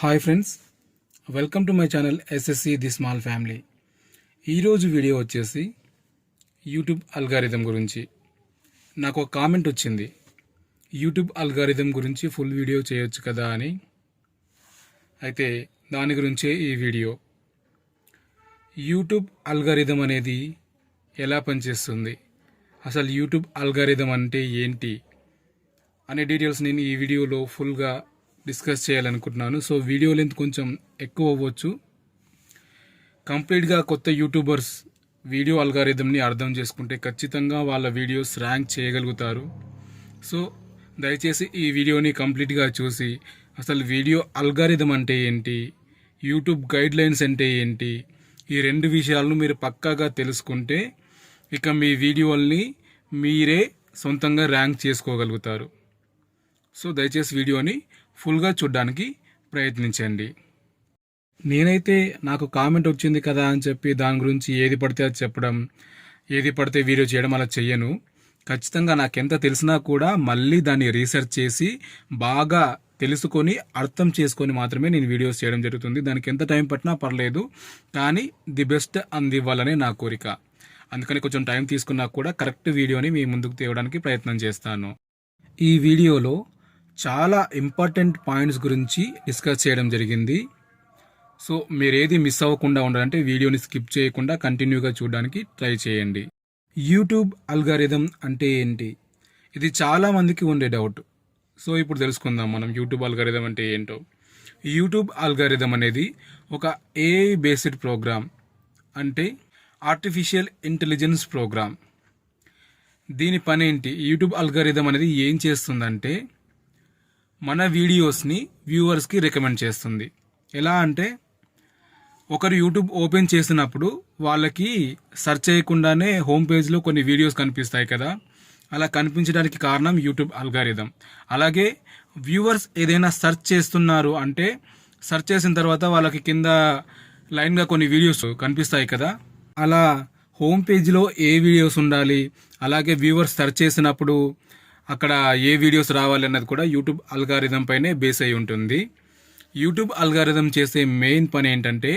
Hi friends, welcome to my channel SSC the small family. ఈరోజు video వచ్చేసి YouTube algorithm గురించి. నాకు ఒక కామెంట్ వచ్చింది, యూట్యూబ్ అల్గారిథం గురించి ఫుల్ వీడియో చేయొచ్చు కదా అని. అయితే దాని గురించే ఈ వీడియో. యూట్యూబ్ అల్గారిథం అనేది ఎలా పనిచేస్తుంది, అసలు యూట్యూబ్ అల్గారిథం అంటే ఏంటి అనే డీటెయిల్స్ నేను ఈ వీడియోలో ఫుల్గా డిస్కస్ చేయాలనుకుంటున్నాను. సో వీడియో లెంత్ కొంచెం ఎక్కువ అవ్వచ్చు. కంప్లీట్గా కొత్త యూట్యూబర్స్ వీడియో అల్గారిథంని అర్థం చేసుకుంటే ఖచ్చితంగా వాళ్ళ వీడియోస్ ర్యాంక్ చేయగలుగుతారు. సో దయచేసి ఈ వీడియోని కంప్లీట్గా చూసి అసలు వీడియో అల్గారిథం అంటే ఏంటి, యూట్యూబ్ గైడ్లైన్స్ అంటే ఏంటి, ఈ రెండు విషయాలను మీరు పక్కాగా తెలుసుకుంటే ఇక మీ వీడియోల్ని మీరే సొంతంగా ర్యాంక్ చేసుకోగలుగుతారు. సో దయచేసి వీడియోని ఫుల్గా చూడడానికి ప్రయత్నించండి. నేనైతే నాకు కామెంట్ వచ్చింది కదా అని చెప్పి దాని గురించి ఏది పడితే అది చెప్పడం, ఏది పడితే వీడియో చేయడం అలా చెయ్యను. ఖచ్చితంగా నాకెంత తెలిసినా కూడా మళ్ళీ దాన్ని రీసెర్చ్ చేసి బాగా తెలుసుకొని అర్థం చేసుకొని మాత్రమే నేను వీడియోస్ చేయడం జరుగుతుంది. దానికి ఎంత టైం పట్టినా పర్లేదు, కానీ ది బెస్ట్ అందివ్వాలనే నా కోరిక. అందుకని కొంచెం టైం తీసుకున్నా కూడా కరెక్ట్ వీడియోని మీ ముందుకు తేవడానికి ప్రయత్నం చేస్తాను. ఈ వీడియోలో చాలా ఇంపార్టెంట్ పాయింట్స్ గురించి డిస్కస్ చేయడం జరిగింది. సో మీరేది మిస్ అవ్వకుండా ఉండాలంటే వీడియోని స్కిప్ చేయకుండా కంటిన్యూగా చూడడానికి ట్రై చేయండి. యూట్యూబ్ అల్గారిథం అంటే ఏంటి, ఇది చాలా మందికి ఉండే డౌట్. సో ఇప్పుడు తెలుసుకుందాం మనం యూట్యూబ్ అల్గారిథం అంటే ఏంటో. యూట్యూబ్ అల్గారిథం అనేది ఒక ఏఐ బేస్డ్ ప్రోగ్రామ్, అంటే ఆర్టిఫిషియల్ ఇంటెలిజెన్స్ ప్రోగ్రామ్. దీని పని ఏంటి, యూట్యూబ్ అల్గారిథం అనేది ఏం చేస్తుందంటే మన వీడియోస్ని వ్యూవర్స్కి రికమెండ్ చేస్తుంది. ఎలా అంటే ఒకరు యూట్యూబ్ ఓపెన్ చేసినప్పుడు వాళ్ళకి సెర్చ్ చేయకుండానే హోమ్ పేజ్లో కొన్ని వీడియోస్ కనిపిస్తాయి కదా, అలా కనిపించడానికి కారణం యూట్యూబ్ అల్గారిథం. అలాగే వ్యూవర్స్ ఏదైనా సెర్చ్ చేస్తున్నారు అంటే సెర్చ్ చేసిన తర్వాత వాళ్ళకి కింద లైన్గా కొన్ని వీడియోస్ కనిపిస్తాయి కదా, అలా హోమ్ పేజ్లో ఏ వీడియోస్ ఉండాలి, అలాగే వ్యూవర్స్ సెర్చ్ చేసినప్పుడు అక్కడ ఏ వీడియోస్ రావాలి అన్నది కూడా యూట్యూబ్ అల్గారిథం పైనే బేస్ అయి ఉంటుంది. యూట్యూబ్ అల్గారిథం చేసే మెయిన్ పని ఏంటంటే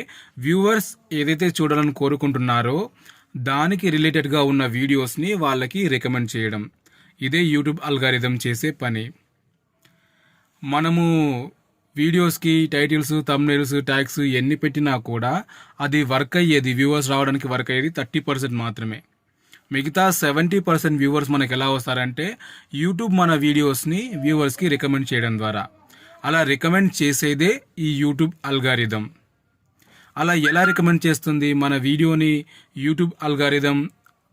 వ్యూవర్స్ ఏదైతే చూడాలని కోరుకుంటున్నారో దానికి రిలేటెడ్గా ఉన్న వీడియోస్ని వాళ్ళకి రికమెండ్ చేయడం. ఇదే యూట్యూబ్ అల్గారిథం చేసే పని. మనము వీడియోస్కి టైటిల్స్, థంబ్నెయిల్స్, ట్యాగ్స్ ఎన్ని పెట్టినా కూడా అది వర్క్ అయ్యేది, వ్యూవర్స్ రావడానికి వర్క్ అయ్యేది 30% మాత్రమే. మిగతా 70% వ్యూవర్స్ మనకు ఎలా వస్తారంటే యూట్యూబ్ మన వీడియోస్ని వ్యూవర్స్కి రికమెండ్ చేయడం ద్వారా. అలా రికమెండ్ చేసేదే ఈ యూట్యూబ్ అల్గారిథం. అలా ఎలా రికమెండ్ చేస్తుంది, మన వీడియోని యూట్యూబ్ అల్గారిథం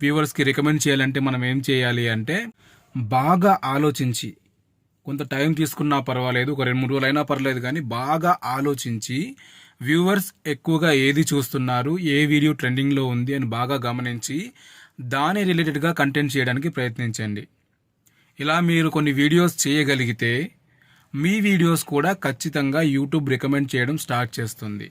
వ్యూవర్స్కి రికమెండ్ చేయాలంటే మనం ఏం చేయాలి అంటే బాగా ఆలోచించి, కొంత టైం తీసుకున్నా పర్వాలేదు, ఒక 2-3 రోజులు అయినా పర్లేదు, కానీ బాగా ఆలోచించి వ్యూవర్స్ ఎక్కువగా ఏది చూస్తున్నారు, ఏ వీడియో ట్రెండింగ్లో ఉంది అని బాగా గమనించి దాని రిలేటెడ్గా కంటెంట్ చేయడానికి ప్రయత్నించండి. ఇలా మీరు కొన్ని వీడియోస్ చేయగలిగితే మీ వీడియోస్ కూడా ఖచ్చితంగా యూట్యూబ్ రికమెండ్ చేయడం స్టార్ట్ చేస్తుంది.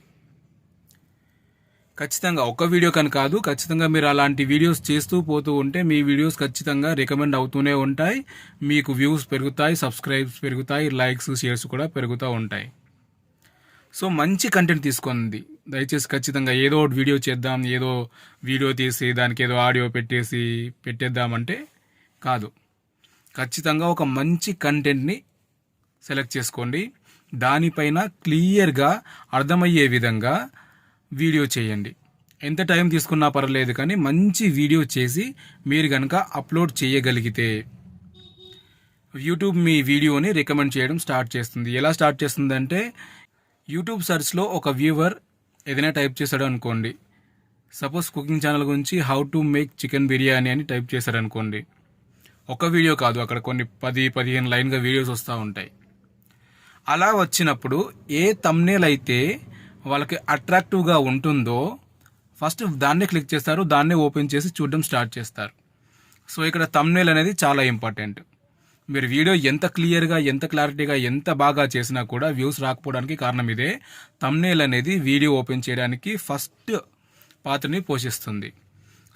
ఖచ్చితంగా ఒక్క వీడియో కని కాదు, ఖచ్చితంగా మీరు అలాంటి వీడియోస్ చేస్తూ పోతూ ఉంటే మీ వీడియోస్ ఖచ్చితంగా రికమెండ్ అవుతూనే ఉంటాయి. మీకు వ్యూస్ పెరుగుతాయి, సబ్స్క్రైబ్స్ పెరుగుతాయి, లైక్స్, షేర్స్ కూడా పెరుగుతూ ఉంటాయి. సో మంచి కంటెంట్ తీసుకుంది. దయచేసి ఖచ్చితంగా ఏదో ఒకటి వీడియో చేద్దాం, ఏదో వీడియో తీసి దానికి ఏదో ఆడియో పెట్టేద్దామంటే కాదు. ఖచ్చితంగా ఒక మంచి కంటెంట్ని సెలెక్ట్ చేసుకోండి. దానిపైన క్లియర్గా అర్థమయ్యే విధంగా వీడియో చేయండి. ఎంత టైం తీసుకున్నా పర్లేదు, కానీ మంచి వీడియో చేసి మీరు కనుక అప్లోడ్ చేయగలిగితే యూట్యూబ్ మీ వీడియోని రికమెండ్ చేయడం స్టార్ట్ చేస్తుంది. ఎలా స్టార్ట్ చేస్తుందంటే యూట్యూబ్ సెర్చ్లో ఒక వ్యూవర్ ఏదైనా టైప్ చేశాడు అనుకోండి, సపోజ్ కుకింగ్ ఛానల్ గురించి how to make chicken biryani అని టైప్ చేశాడు అనుకోండి. ఒక వీడియో కాదు, అక్కడ కొన్ని 10-15 లైన్గా వీడియోస్ వస్తూ ఉంటాయి. అలా వచ్చినప్పుడు ఏ థంబ్నెయిల్ అయితే వాళ్ళకి అట్రాక్టివ్గా ఉంటుందో ఫస్ట్ దాన్నే క్లిక్ చేస్తారు, దాన్నే ఓపెన్ చేసి చూడడం స్టార్ట్ చేస్తారు. సో ఇక్కడ థంబ్నెయిల్ అనేది చాలా ఇంపార్టెంట్. మీరు వీడియో ఎంత క్లియర్గా, ఎంత క్లారిటీగా, ఎంత బాగా చేసినా కూడా వ్యూస్ రాకపోవడానికి కారణం ఇదే. థంబ్నెయిల్ అనేది వీడియో ఓపెన్ చేయడానికి ఫస్ట్ పాత్రని పోషిస్తుంది.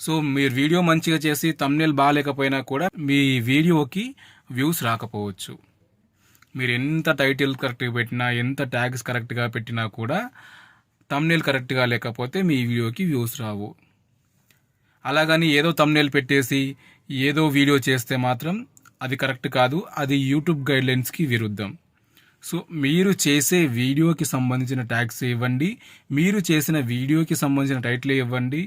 సో మీరు వీడియో మంచిగా చేసి థంబ్నెయిల్ బాగాలేకపోయినా కూడా మీ వీడియోకి వ్యూస్ రాకపోవచ్చు. మీరు ఎంత టైటిల్ కరెక్ట్గా పెట్టినా, ఎంత ట్యాగ్స్ కరెక్ట్గా పెట్టినా కూడా థంబ్నెయిల్ కరెక్ట్గా లేకపోతే మీ వీడియోకి వ్యూస్ రావు. అలాగని ఏదో థంబ్నెయిల్ పెట్టేసి ఏదో వీడియో చేస్తే మాత్రం అది కరెక్ట్ కాదు, అది యూట్యూబ్ గైడ్లైన్స్కి విరుద్ధం. సో మీరు చేసే వీడియోకి సంబంధించిన ట్యాగ్స్ ఇవ్వండి, మీరు చేసిన వీడియోకి సంబంధించిన టైటిల్ ఇవ్వండి,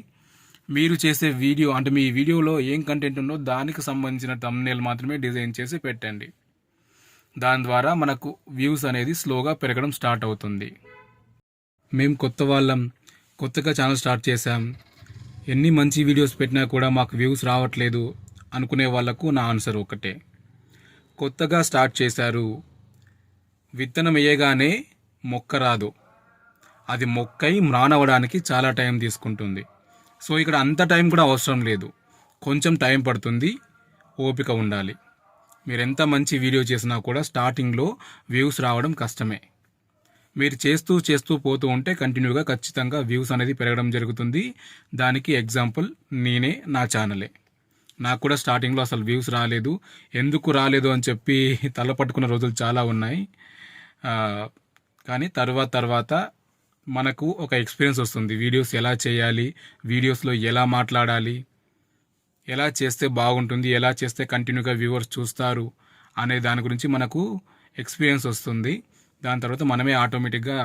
మీరు చేసే వీడియో అంటే మీ వీడియోలో ఏం కంటెంట్ ఉందో దానికి సంబంధించిన థంబ్నెయిల్ మాత్రమే డిజైన్ చేసి పెట్టండి. దాని ద్వారా మనకు వ్యూస్ అనేది స్లోగా పెరగడం స్టార్ట్ అవుతుంది. మేము కొత్తగా ఛానల్ స్టార్ట్ చేశాం, ఎన్ని మంచి వీడియోస్ పెట్టినా కూడా మాకు వ్యూస్ రావట్లేదు అనుకునే వాళ్లకు నా ఆన్సర్ ఒకటే. కొత్తగా స్టార్ట్ చేశారు, విత్తనం వేయగానే మొక్క రాదు, అది మొక్కై మ్రానవడానికి చాలా టైం తీసుకుంటుంది. సో ఇక్కడ అంత టైం కూడా అవసరం లేదు, కొంచెం టైం పడుతుంది, ఓపిక ఉండాలి. మీరు ఎంత మంచి వీడియో చేసినా కూడా స్టార్టింగ్లో వ్యూస్ రావడం కష్టమే. మీరు చేస్తూ పోతూ ఉంటే కంటిన్యూగా ఖచ్చితంగా వ్యూస్ అనేది పెరగడం జరుగుతుంది. దానికి ఎగ్జాంపుల్ నేనే, నా ఛానలే. నాకు కూడా స్టార్టింగ్లో అసలు వ్యూస్ రాలేదు, ఎందుకు రాలేదు అని చెప్పి తల పట్టుకున్న రోజులు చాలా ఉన్నాయి. కానీ తర్వాత మనకు ఒక ఎక్స్పీరియన్స్ వస్తుంది, వీడియోస్ ఎలా చేయాలి, వీడియోస్లో ఎలా మాట్లాడాలి, ఎలా చేస్తే బాగుంటుంది, ఎలా చేస్తే కంటిన్యూగా వ్యూవర్స్ చూస్తారు అనే దాని గురించి మనకు ఎక్స్పీరియన్స్ వస్తుంది. దాని తర్వాత మనమే ఆటోమేటిక్గా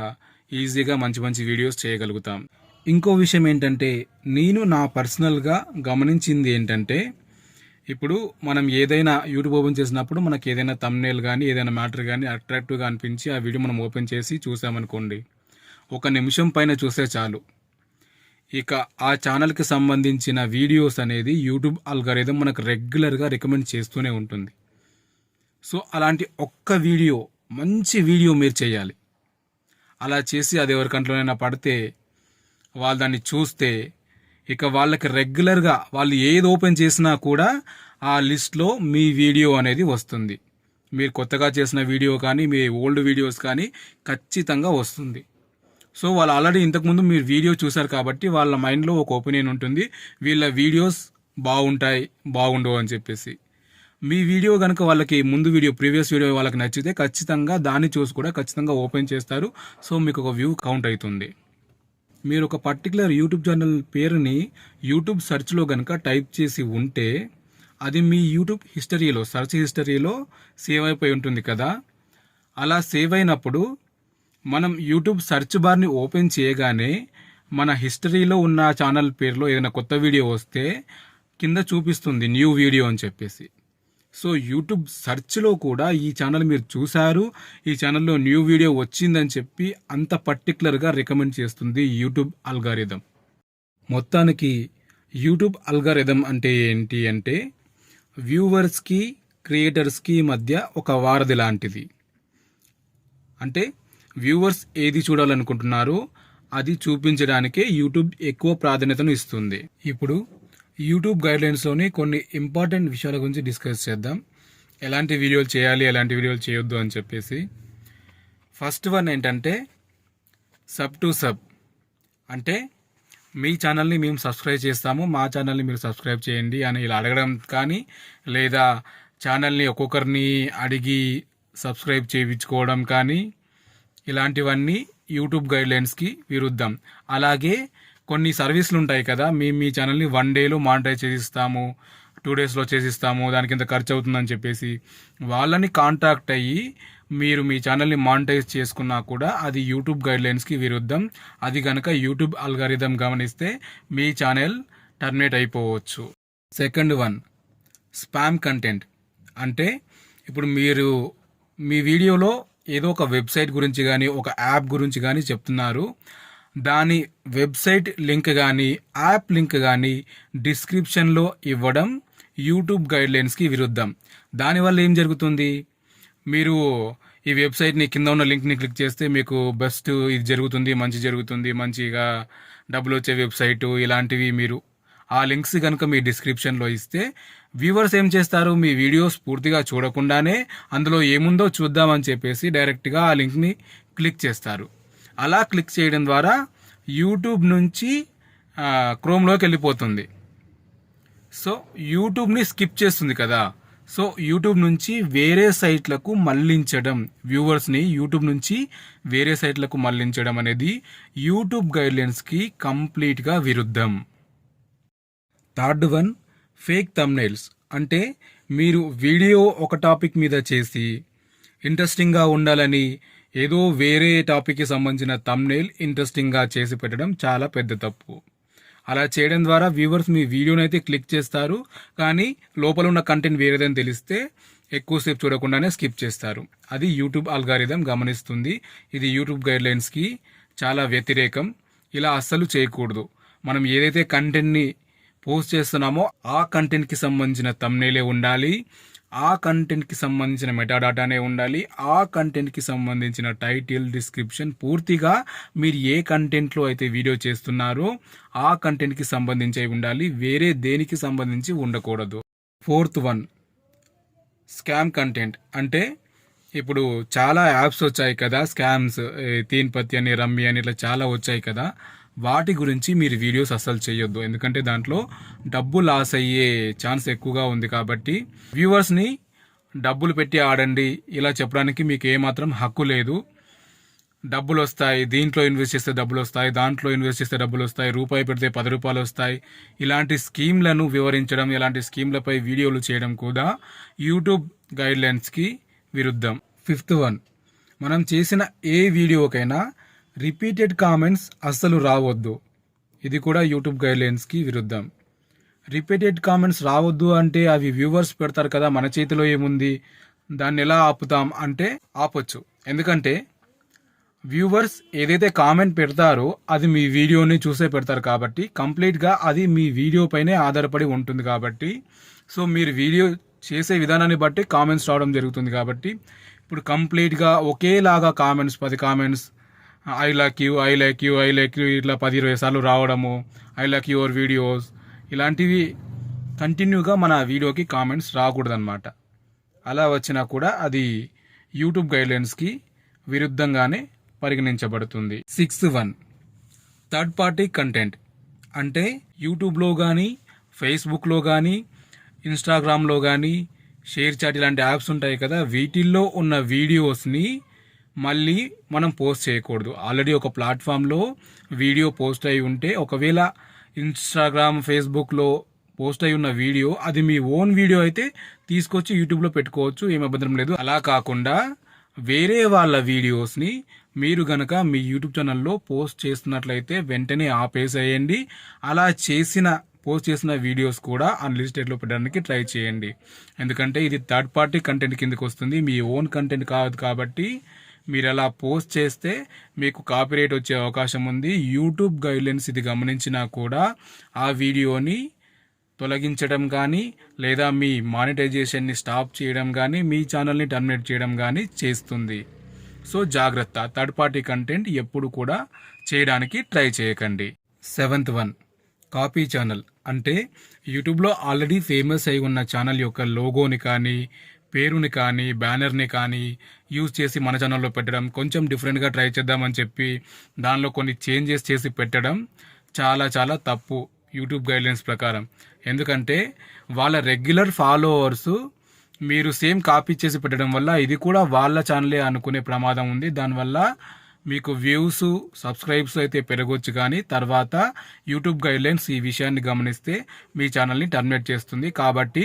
ఈజీగా మంచి వీడియోస్ చేయగలుగుతాం. ఇంకో విషయం ఏంటంటే, నేను నా పర్సనల్గా గమనించింది ఏంటంటే, ఇప్పుడు మనం ఏదైనా యూట్యూబ్ ఓపెన్ చేసినప్పుడు మనకి ఏదైనా థంబ్నెయిల్ కానీ ఏదైనా మ్యాటర్ కానీ అట్రాక్టివ్గా అనిపించి ఆ వీడియో మనం ఓపెన్ చేసి చూసామనుకోండి, 1 నిమిషం పైన చూస్తే చాలు, ఇక ఆ ఛానల్కి సంబంధించిన వీడియోస్ అనేది యూట్యూబ్ అల్గారిథం మనకు రెగ్యులర్గా రికమెండ్ చేస్తూనే ఉంటుంది. సో అలాంటి ఒక్క వీడియో, మంచి వీడియో మీరు చేయాలి. అలా చేసి అది ఎవరి కంట్లోనైనా పడితే వాళ్ళు దాన్ని చూస్తే ఇక వాళ్ళకి రెగ్యులర్గా వాళ్ళు ఏది ఓపెన్ చేసినా కూడా ఆ లిస్ట్లో మీ వీడియో అనేది వస్తుంది. మీరు కొత్తగా చేసిన వీడియో కానీ మీ ఓల్డ్ వీడియోస్ కానీ ఖచ్చితంగా వస్తుంది. సో వాళ్ళు ఆల్రెడీ ఇంతకుముందు మీరు వీడియో చూశారు కాబట్టి వాళ్ళ మైండ్లో ఒక ఒపీనియన్ ఉంటుంది, వీళ్ళ వీడియోస్ బాగుంటాయి బాగుండవు అని చెప్పేసి. మీ వీడియో కనుక వాళ్ళకి ముందు వీడియో ప్రీవియస్ వీడియో వాళ్ళకి నచ్చితే ఖచ్చితంగా దాన్ని చూసి కూడా ఖచ్చితంగా ఓపెన్ చేస్తారు. సో మీకు ఒక వ్యూ కౌంట్ అవుతుంది. మీరు ఒక పర్టికులర్ యూట్యూబ్ ఛానల్ పేరుని యూట్యూబ్ సెర్చ్లో కనుక టైప్ చేసి ఉంటే అది మీ యూట్యూబ్ హిస్టరీలో, సెర్చ్ హిస్టరీలో సేవ్ అయిపోయి ఉంటుంది కదా. అలా సేవ్ అయినప్పుడు మనం యూట్యూబ్ సెర్చ్ బార్ని ఓపెన్ చేయగానే మన హిస్టరీలో ఉన్న ఛానల్ పేరులో ఏదైనా కొత్త వీడియో వస్తే కింద చూపిస్తుంది న్యూ వీడియో అని చెప్పేసి. సో యూట్యూబ్ సెర్చ్లో కూడా ఈ ఛానల్ మీరు చూశారు, ఈ ఛానల్లో న్యూ వీడియో వచ్చిందని చెప్పి అంత పర్టికులర్గా రికమెండ్ చేస్తుంది యూట్యూబ్ అల్గారిథం. మొత్తానికి యూట్యూబ్ అల్గారిథం అంటే ఏంటి అంటే, వ్యూవర్స్కి క్రియేటర్స్కి మధ్య ఒక వారధి లాంటిది. అంటే వ్యూవర్స్ ఏది చూడాలనుకుంటున్నారో అది చూపించడానికే యూట్యూబ్ ఎక్కువ ప్రాధాన్యతను ఇస్తుంది. ఇప్పుడు యూట్యూబ్ గైడ్లైన్స్లోని కొన్ని ఇంపార్టెంట్ విషయాల గురించి డిస్కస్ చేద్దాం, ఎలాంటి వీడియోలు చేయాలి ఎలాంటి వీడియోలు చేయొద్దు అని చెప్పేసి. ఫస్ట్ వన్ ఏంటంటే సబ్ టు సబ్. అంటే మీ ఛానల్ని మేము సబ్స్క్రైబ్ చేస్తాము, మా ఛానల్ని మీరు సబ్స్క్రైబ్ చేయండి అని ఇలా అడగడం కానీ, లేదా ఛానల్ని ఒక్కొక్కరిని అడిగి సబ్స్క్రైబ్ చేయించుకోవడం కానీ, ఇలాంటివన్నీ యూట్యూబ్ గైడ్లైన్స్కి విరుద్ధం. అలాగే కొన్ని సర్వీసులు ఉంటాయి కదా, మేము మీ ఛానల్ని 1 డేలో మానిటైజ్ చేసిస్తాము, 2 డేస్లో చేసిస్తాము, దానికి ఇంత ఖర్చు అవుతుందని చెప్పేసి వాళ్ళని కాంటాక్ట్ అయ్యి మీరు మీ ఛానల్ని మానిటైజ్ చేసుకున్నా కూడా అది యూట్యూబ్ గైడ్లైన్స్కి విరుద్ధం. అది కనుక యూట్యూబ్ అల్గారిథం గమనిస్తే మీ ఛానల్ టర్మినేట్ అయిపోవచ్చు. Second one, spam content. అంటే ఇప్పుడు మీరు మీ వీడియోలో ఏదో ఒక వెబ్సైట్ గురించి కానీ ఒక యాప్ గురించి కానీ చెప్తున్నారు, దాని వెబ్సైట్ లింక్ కానీ యాప్ లింక్ కానీ డిస్క్రిప్షన్లో ఇవ్వడం యూట్యూబ్ గైడ్లైన్స్కి విరుద్ధం. దానివల్ల ఏం జరుగుతుంది, మీరు ఈ వెబ్సైట్ని కింద ఉన్న లింక్ని క్లిక్ చేస్తే మీకు బెస్ట్ ఇది జరుగుతుంది, మంచి జరుగుతుంది, మంచిగా డబ్బులు వచ్చే వెబ్సైటు ఇలాంటివి మీరు ఆ లింక్స్ కనుక మీ డిస్క్రిప్షన్లో ఇస్తే వ్యూవర్స్ ఏం చేస్తారు, మీ వీడియోస్ పూర్తిగా చూడకుండానే అందులో ఏముందో చూద్దామని చెప్పేసి డైరెక్ట్గా ఆ లింక్ని క్లిక్ చేస్తారు. అలా క్లిక్ చేయడం ద్వారా యూట్యూబ్ నుంచి క్రోమ్లోకి వెళ్ళిపోతుంది. సో యూట్యూబ్ని స్కిప్ చేస్తుంది కదా. సో యూట్యూబ్ నుంచి వేరే సైట్లకు మళ్ళించడం, వ్యూవర్స్ని యూట్యూబ్ నుంచి వేరే సైట్లకు మళ్ళించడం అనేది యూట్యూబ్ గైడ్లైన్స్కి కంప్లీట్గా విరుద్ధం. Third one, fake thumbnails. అంటే మీరు వీడియో ఒక టాపిక్ మీద చేసి ఇంట్రెస్టింగ్గా ఉండాలని ఏదో వేరే టాపిక్కి సంబంధించిన థంబ్నెయిల్ ఇంట్రెస్టింగ్గా చేసి పెట్టడం చాలా పెద్ద తప్పు. అలా చేయడం ద్వారా వ్యూవర్స్ మీ వీడియోని అయితే క్లిక్ చేస్తారు, కానీ లోపల ఉన్న కంటెంట్ వేరేదని తెలిస్తే ఎక్కువసేపు చూడకుండానే స్కిప్ చేస్తారు. అది యూట్యూబ్ అల్గారిథం గమనిస్తుంది. ఇది యూట్యూబ్ గైడ్లైన్స్కి చాలా వ్యతిరేకం. ఇలా అస్సలు చేయకూడదు. మనం ఏదైతే కంటెంట్ని పోస్ట్ చేస్తున్నామో ఆ కంటెంట్కి సంబంధించిన థంబ్నెయిలే ఉండాలి, ఆ కంటెంట్కి సంబంధించిన మెటాడాటానే ఉండాలి, ఆ కంటెంట్కి సంబంధించిన టైటిల్, డిస్క్రిప్షన్ పూర్తిగా మీరు ఏ కంటెంట్లో అయితే వీడియో చేస్తున్నారో ఆ కంటెంట్కి సంబంధించి ఉండాలి, వేరే దేనికి సంబంధించి ఉండకూడదు. Fourth one, scam content. అంటే ఇప్పుడు చాలా యాప్స్ వచ్చాయి కదా, స్కామ్స్, తీన్పత్తి అని, రమ్మీ అని, ఇట్లా చాలా వచ్చాయి కదా. వాటి గురించి మీరు వీడియోస్ అస్సలు చేయొద్దు. ఎందుకంటే దాంట్లో డబ్బు లాస్ అయ్యే ఛాన్స్ ఎక్కువగా ఉంది. కాబట్టి వ్యూవర్స్ని డబ్బులు పెట్టి ఆడండి ఇలా చెప్పడానికి మీకు ఏమాత్రం హక్కు లేదు. డబ్బులు వస్తాయి, దీంట్లో ఇన్వెస్ట్ చేస్తే డబ్బులు వస్తాయి, దాంట్లో ఇన్వెస్ట్ చేస్తే డబ్బులు వస్తాయి, రూపాయి పెడితే 10 రూపాయలు వస్తాయి, ఇలాంటి స్కీమ్లను వివరించడం, ఇలాంటి స్కీమ్లపై వీడియోలు చేయడం కూడా యూట్యూబ్ గైడ్లైన్స్కి విరుద్ధం. ఫిఫ్త్ వన్, మనం చేసిన ఏ వీడియోకైనా రిపీటెడ్ కామెంట్స్ అస్సలు రావద్దు. ఇది కూడా యూట్యూబ్ గైడ్లైన్స్కి విరుద్ధం. రిపీటెడ్ కామెంట్స్ రావద్దు అంటే అవి వ్యూవర్స్ పెడతారు కదా, మన చేతిలో ఏముంది, దాన్ని ఎలా ఆపుతాం అంటే ఆపొచ్చు. ఎందుకంటే వ్యూవర్స్ ఏదైతే కామెంట్ పెడతారో అది మీ వీడియోని చూసే పెడతారు కాబట్టి కంప్లీట్గా అది మీ వీడియో పైనే ఆధారపడి ఉంటుంది. కాబట్టి సో మీరు వీడియో చేసే విధానాన్ని బట్టి కామెంట్స్ రావడం జరుగుతుంది. కాబట్టి ఇప్పుడు కంప్లీట్గా ఒకేలాగా comments 10 comments I like you, I like you, I like you ఇట్లా 10-20 సార్లు రావడము, ఐ లైక్ యువర్ వీడియోస్, ఇలాంటివి కంటిన్యూగా మన వీడియోకి కామెంట్స్ రాకూడదన్నమాట. అలా వచ్చినా కూడా అది యూట్యూబ్ గైడ్లైన్స్కి విరుద్ధంగానే పరిగణించబడుతుంది. 6th one, third party content. అంటే యూట్యూబ్లో కానీ, ఫేస్బుక్లో కానీ, ఇన్స్టాగ్రామ్లో కానీ, షేర్ చాట్ ఇలాంటి యాప్స్ ఉంటాయి కదా, వీటిల్లో ఉన్న వీడియోస్ని మళ్ళీ మనం పోస్ట్ చేయకూడదు. ఆల్రెడీ ఒక ప్లాట్ఫామ్లో వీడియో పోస్ట్ అయి ఉంటే, ఒకవేళ ఇన్స్టాగ్రామ్, ఫేస్బుక్లో పోస్ట్ అయి ఉన్న వీడియో అది మీ ఓన్ వీడియో అయితే తీసుకొచ్చి యూట్యూబ్లో పెట్టుకోవచ్చు, ఏం అభ్యంతరం లేదు. అలా కాకుండా వేరే వాళ్ళ వీడియోస్ని మీరు గనక మీ యూట్యూబ్ ఛానల్లో పోస్ట్ చేస్తున్నట్లయితే వెంటనే ఆపేసేయండి. అలా పోస్ట్ చేసిన వీడియోస్ కూడా అన్లిస్టెడ్లో పెట్టడానికి ట్రై చేయండి. ఎందుకంటే ఇది థర్డ్ పార్టీ కంటెంట్ కిందకి వస్తుంది, మీ ఓన్ కంటెంట్ కాదు. కాబట్టి మీరు అలా పోస్ట్ చేస్తే మీకు కాపీరైట్ వచ్చే అవకాశం ఉంది. యూట్యూబ్ గైడ్లైన్స్ ఇది గమనించినా కూడా ఆ వీడియోని తొలగించడం కానీ, లేదా మీ మానిటైజేషన్ని స్టాప్ చేయడం కానీ, మీ ఛానల్ని టర్మినేట్ చేయడం కానీ చేస్తుంది. సో జాగ్రత్త, థర్డ్ పార్టీ కంటెంట్ ఎప్పుడు కూడా చేయడానికి ట్రై చేయకండి. 7th one, copy channel. అంటే యూట్యూబ్లో ఆల్రెడీ ఫేమస్ అయి ఉన్న ఛానల్ యొక్క లోగోని కానీ, పేరుని కానీ, బ్యానర్ని కానీ యూజ్ చేసి మన ఛానల్లో పెట్టడం, కొంచెం డిఫరెంట్గా ట్రై చేద్దామని చెప్పి దానిలో కొన్ని చేంజెస్ చేసి పెట్టడం చాలా చాలా తప్పు యూట్యూబ్ గైడ్లైన్స్ ప్రకారం. ఎందుకంటే వాళ్ళ రెగ్యులర్ ఫాలోవర్స్ మీరు సేమ్ కాపీ చేసి పెట్టడం వల్ల ఇది కూడా వాళ్ళ ఛానలే అనుకునే ప్రమాదం ఉంది. దానివల్ల మీకు వ్యూస్, సబ్స్క్రైబ్స్ అయితే పెరగొచ్చు, కానీ తర్వాత యూట్యూబ్ గైడ్లైన్స్ ఈ విషయాన్ని గమనిస్తే మీ ఛానల్ని టర్మినేట్ చేస్తుంది. కాబట్టి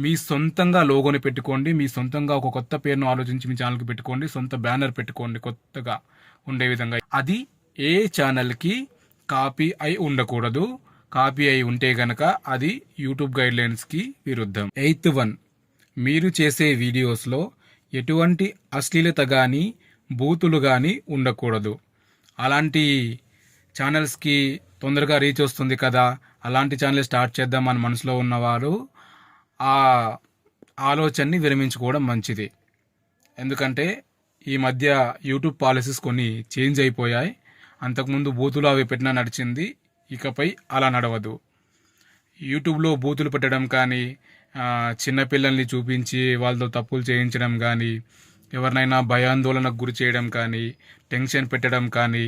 మీ సొంతంగా లోగోని పెట్టుకోండి, మీ సొంతంగా ఒక కొత్త పేరును ఆలోచించి మీ ఛానల్కి పెట్టుకోండి, సొంత బ్యానర్ పెట్టుకోండి కొత్తగా ఉండే విధంగా. అది ఏ ఛానల్కి కాపీ అయి ఉండకూడదు. కాపీ అయి ఉంటే గనక అది యూట్యూబ్ గైడ్లైన్స్కి విరుద్ధం. 8th వన్, మీరు చేసే వీడియోస్లో ఎటువంటి అశ్లీలత కానీ, బూతులు కానీ ఉండకూడదు. అలాంటి ఛానల్స్కి తొందరగా రీచ్ వస్తుంది కదా, అలాంటి ఛానల్ స్టార్ట్ చేద్దాం మన మనసులో ఉన్నవారు ఆ ఆలోచనని విరమించుకోవడం మంచిది. ఎందుకంటే ఈ మధ్య యూట్యూబ్ పాలసీస్ కొన్ని చేంజ్ అయిపోయాయి. అంతకుముందు బూతులు అవి పెట్టినా నడిచింది, ఇకపై అలా నడవదు. యూట్యూబ్లో బూతులు పెట్టడం కానీ, చిన్నపిల్లల్ని చూపించి వాళ్ళతో తప్పులు చేయించడం కానీ, ఎవరినైనా భయాందోళనకు గురి చేయడం కానీ, టెన్షన్ పెట్టడం కానీ,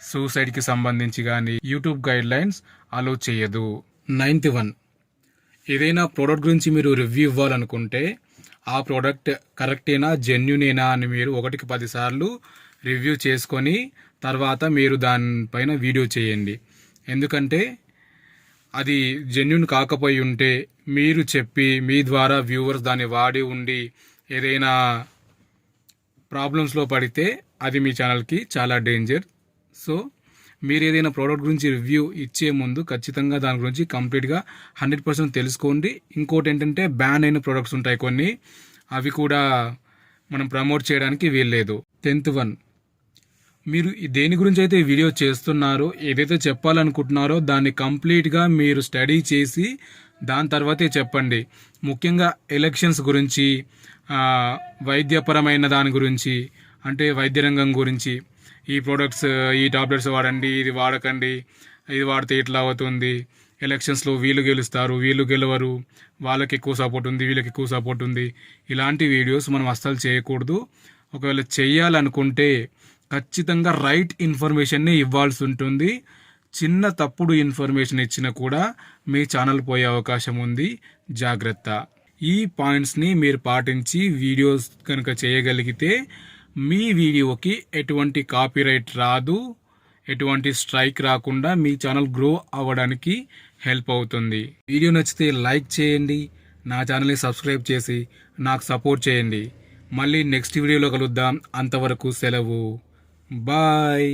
సూసైడ్కి సంబంధించి కానీ యూట్యూబ్ గైడ్లైన్స్ అలో చేయదు. 9th వన్, ఏదైనా ప్రోడక్ట్ గురించి మీరు రివ్యూ ఇవ్వాలనుకుంటే ఆ ప్రోడక్ట్ కరెక్టేనా జెన్యునేనా అని మీరు 1కి 10 సార్లు రివ్యూ చేసుకొని తర్వాత మీరు దానిపైన వీడియో చేయండి. ఎందుకంటే అది జెన్యున్ కాకపోయి ఉంటే మీరు చెప్పి మీ ద్వారా వ్యూవర్స్ దాన్ని వాడి ఉండి ఏదైనా ప్రాబ్లమ్స్లో పడితే అది మీ ఛానల్కి చాలా డేంజర్. సో మీరు ఏదైనా ప్రోడక్ట్ గురించి రివ్యూ ఇచ్చే ముందు ఖచ్చితంగా దాని గురించి కంప్లీట్గా 100% తెలుసుకోండి. ఇంకోటి ఏంటంటే బ్యాన్ అయిన ప్రోడక్ట్స్ ఉంటాయి కొన్ని, అవి కూడా మనం ప్రమోట్ చేయడానికి వీల్లేదు. 10th వన్, మీరు దేని గురించి అయితే వీడియో చేస్తున్నారో ఏదైతే చెప్పాలనుకుంటున్నారో దాన్ని కంప్లీట్గా మీరు స్టడీ చేసి దాని తర్వాతే చెప్పండి. ముఖ్యంగా ఎలక్షన్స్ గురించి, వైద్యపరమైన దాని గురించి, అంటే వైద్య రంగం గురించి, ఈ ప్రోడక్ట్స్ ఈ టాబ్లెట్స్ వాడండి, ఇది వాడకండి, ఇది వాడితే ఇట్లా అవుతుంది, ఎలక్షన్స్లో వీళ్ళు గెలుస్తారు వీళ్ళు గెలవరు, వాళ్ళకి ఎక్కువ సపోర్ట్ ఉంది వీళ్ళకి ఎక్కువ సపోర్ట్ ఉంది, ఇలాంటి వీడియోస్ మనం అస్సలు చేయకూడదు. ఒకవేళ చేయాలనుకుంటే ఖచ్చితంగా రైట్ ఇన్ఫర్మేషన్ని ఇవ్వాల్సి ఉంటుంది. చిన్న తప్పుడు ఇన్ఫర్మేషన్ ఇచ్చినా కూడా మీ ఛానల్ పోయే అవకాశం ఉంది, జాగ్రత్త. ఈ పాయింట్స్ని మీరు పాటించి వీడియోస్ కనుక చేయగలిగితే మీ వీడియోకి ఎటువంటి కాపీరైట్ రాదు, ఎటువంటి స్ట్రైక్ రాకుండా మీ ఛానల్ గ్రో అవ్వడానికి హెల్ప్ అవుతుంది. వీడియో నచ్చితే లైక్ చేయండి, నా ఛానల్ని సబ్స్క్రైబ్ చేసి నాకు సపోర్ట్ చేయండి. మళ్ళీ నెక్స్ట్ వీడియోలో కలుద్దాం. అంతవరకు సెలవు, బాయ్.